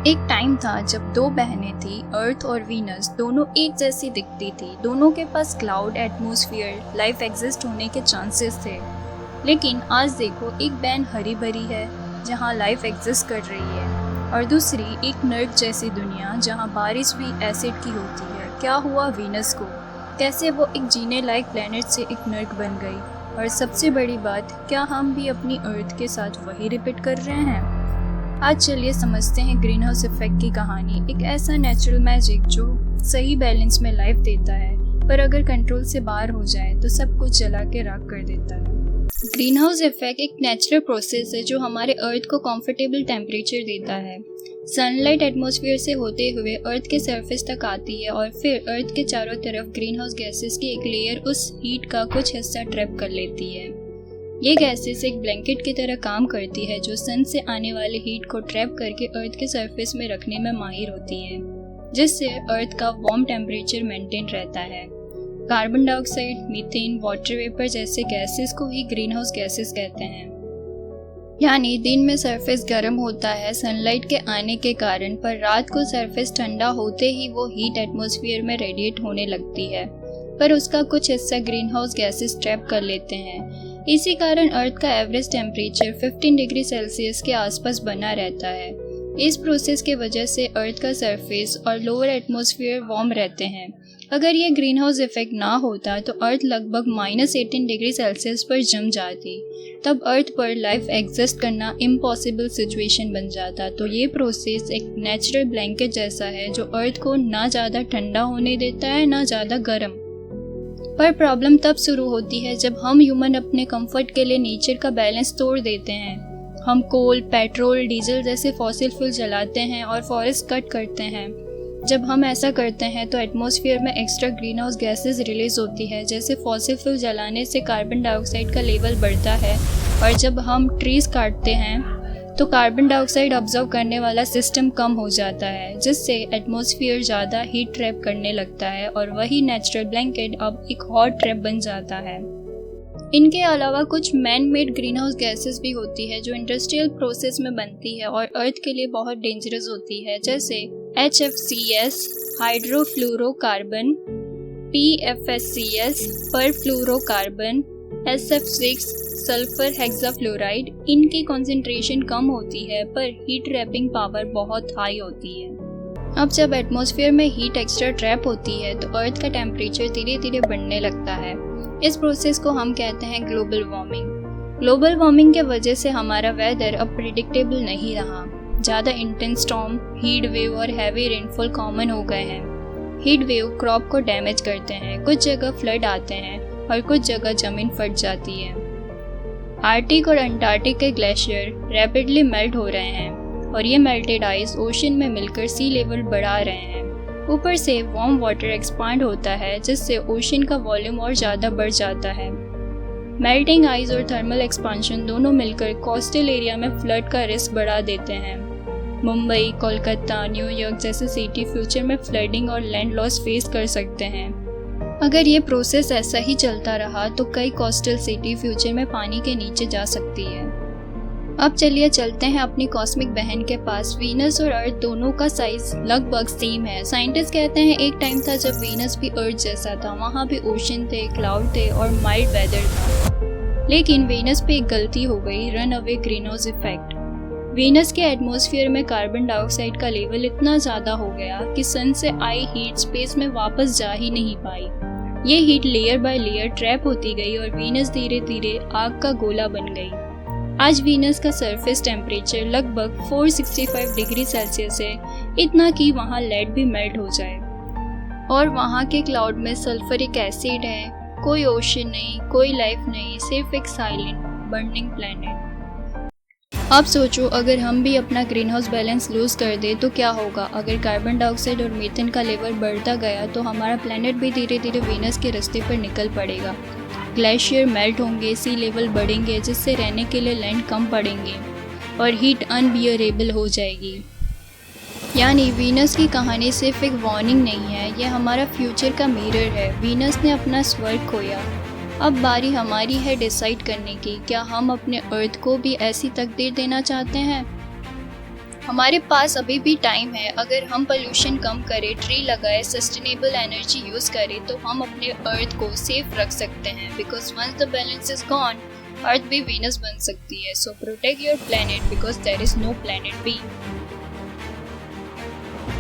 एक टाइम था जब दो बहनें थी, अर्थ और वीनस। दोनों एक जैसी दिखती थी। दोनों के पास क्लाउड, एटमॉस्फेयर, लाइफ एग्जिस्ट होने के चांसेस थे। लेकिन आज देखो, एक बहन हरी भरी है जहाँ लाइफ एग्जिस्ट कर रही है, और दूसरी एक नर्क जैसी दुनिया जहाँ बारिश भी एसिड की होती है। क्या हुआ वीनस को? कैसे वो एक जीने लायक प्लेनेट से एक नर्क बन गई? और सबसे बड़ी बात, क्या हम भी अपनी अर्थ के साथ वही रिपीट कर रहे हैं? आज चलिए समझते हैं ग्रीन हाउस इफेक्ट की कहानी। एक ऐसा नेचुरल मैजिक जो सही बैलेंस में लाइफ देता है, पर अगर कंट्रोल से बाहर हो जाए तो सब कुछ जला के राख कर देता है। ग्रीन हाउस इफेक्ट एक नेचुरल प्रोसेस है जो हमारे अर्थ को कंफर्टेबल टेम्परेचर देता है। सनलाइट एटमॉस्फेयर से होते हुए अर्थ के सरफेस तक आती है और फिर अर्थ के चारों तरफ ग्रीन हाउस गैसेस की एक लेयर उस हीट का कुछ हिस्सा ट्रैप कर लेती है। ये गैसेस एक ब्लैंकेट की तरह काम करती है जो सन से आने वाले हीट को ट्रैप करके अर्थ के सरफेस में रखने में माहिर होती है, जिससे अर्थ का वार्म टेम्परेचर मेंटेन रहता है। Carbon dioxide, methane, water vapour जैसे गैसेस को ही ग्रीन हाउस गैसेस कहते हैं। यानी दिन में सरफेस गर्म होता है सनलाइट के आने के कारण, पर रात को सरफेस ठंडा होते ही वो हीट एटमॉस्फेयर में रेडिएट होने लगती है, पर उसका कुछ हिस्सा ग्रीन हाउस गैसेस ट्रैप कर लेते हैं। इसी कारण अर्थ का एवरेज टेम्परेचर 15 डिग्री सेल्सियस के आसपास बना रहता है। इस प्रोसेस के वजह से अर्थ का सरफेस और लोअर एटमॉस्फेयर वार्म रहते हैं। अगर ये ग्रीन हाउस इफेक्ट ना होता तो अर्थ लगभग -18 डिग्री सेल्सियस पर जम जाती। तब अर्थ पर लाइफ एग्जिस्ट करना इम्पॉसिबल सिचुएशन बन जाता। तो ये प्रोसेस एक नेचुरल ब्लैंकेट जैसा है जो अर्थ को ना ज़्यादा ठंडा होने देता है ना ज़्यादा गर्म। पर प्रॉब्लम तब शुरू होती है जब हम ह्यूमन अपने कंफर्ट के लिए नेचर का बैलेंस तोड़ देते हैं। हम कोल, पेट्रोल, डीजल जैसे फॉसिल फ्यूल जलाते हैं और फॉरेस्ट कट करते हैं। जब हम ऐसा करते हैं तो एटमॉस्फेयर में extra green house gases release होती है। जैसे फॉसिल फ्यूल जलाने से कार्बन डाइऑक्साइड का लेवल बढ़ता है, और जब हम ट्रीज काटते हैं तो कार्बन डाइऑक्साइड ऑब्जर्व करने वाला सिस्टम कम हो जाता है, जिससे एटमॉस्फेयर ज़्यादा हीट ट्रैप करने लगता है और वही नेचुरल ब्लैंकेट अब एक हॉट ट्रैप बन जाता है। इनके अलावा कुछ man made green house gases भी होती है जो इंडस्ट्रियल प्रोसेस में बनती है और अर्थ के लिए बहुत डेंजरस होती है, जैसे HFCs hydrofluorocarbon, PFSCs perfluorocarbon, SF6 sulphur hexafluoride. इनकी कॉन्सेंट्रेशन कम होती है पर हीट ट्रैपिंग पावर बहुत हाई होती है। अब जब एटमॉस्फेयर में हीट एक्स्ट्रा ट्रैप होती है तो अर्थ का टेम्परेचर धीरे धीरे बढ़ने लगता है। इस प्रोसेस को हम कहते हैं ग्लोबल वार्मिंग। ग्लोबल वार्मिंग के वजह से हमारा वेदर अब प्रिडिक्टेबल नहीं रहा। ज़्यादा इंटेंस स्टॉर्म, हीट वेव और हैवी रेनफॉल कॉमन हो गए हैं। हीट वेव क्रॉप को डैमेज करते हैं, कुछ जगह फ्लड आते हैं और कुछ जगह ज़मीन फट जाती है। आर्कटिक और अंटार्कटिक के ग्लेशियर रैपिडली मेल्ट हो रहे हैं और ये मेल्टेड आइस ओशन में मिलकर सी लेवल बढ़ा रहे हैं। ऊपर से वार्म वाटर एक्सपांड होता है, जिससे ओशन का वॉल्यूम और ज़्यादा बढ़ जाता है। मेल्टिंग आइस और थर्मल एक्सपांशन दोनों मिलकर कोस्टल एरिया में फ्लड का रिस्क बढ़ा देते हैं। मुंबई, कोलकाता, न्यूयॉर्क जैसे सिटी फ्यूचर में फ्लडिंग और लैंड लॉस फेस कर सकते हैं। अगर ये प्रोसेस ऐसा ही चलता रहा तो कई कोस्टल सिटी फ्यूचर में पानी के नीचे जा सकती है। अब चलिए चलते हैं अपनी कॉस्मिक बहन के पास। वीनस और अर्थ दोनों का साइज लगभग सेम है। साइंटिस्ट कहते हैं एक टाइम था जब वीनस भी अर्थ जैसा था, वहाँ भी ओशन थे, क्लाउड थे और माइल्ड वेदर था। लेकिन वीनस पे एक गलती हो गई, run away green house effect. Venus के एटमॉस्फेयर में कार्बन डाइऑक्साइड का लेवल इतना ज़्यादा हो गया कि सन से आई हीट स्पेस में वापस जा ही नहीं पाई। ये heat layer by layer trap होती गई और वीनस धीरे धीरे आग का गोला बन गई। आज वीनस का सरफेस टेम्परेचर लगभग 465 डिग्री सेल्सियस है, इतना कि वहाँ लेड भी मेल्ट हो जाए। और वहाँ के क्लाउड में सल्फरिक एसिड है। कोई ओशन नहीं, कोई लाइफ नहीं, सिर्फ एक साइलेंट बर्निंग प्लैनेट। अब सोचो, अगर हम भी अपना ग्रीन हाउस बैलेंस लूज कर दे तो क्या होगा? अगर कार्बन डाइऑक्साइड और मीथेन का लेवल बढ़ता गया तो हमारा प्लैनेट भी धीरे धीरे वीनस के रास्ते पर निकल पड़ेगा। ग्लेशियर मेल्ट होंगे, सी लेवल बढ़ेंगे, जिससे रहने के लिए लैंड कम पड़ेंगे और हीट अनबियरेबल हो जाएगी। यानी वीनस की कहानी सिर्फ एक वार्निंग नहीं है, यह हमारा फ्यूचर का मिरर है। वीनस ने अपना स्वर्ग खोया, अब बारी हमारी है डिसाइड करने की, क्या हम अपने अर्थ को भी ऐसी तकदीर देना चाहते हैं? हमारे पास अभी भी टाइम है। अगर हम पोल्यूशन कम करें, ट्री लगाए, सस्टेनेबल एनर्जी यूज करें तो हम अपने अर्थ को सेफ रख सकते हैं। Because once the balance is gone, Earth भी वीनस बन सकती है। So protect your planet because there is no planet B.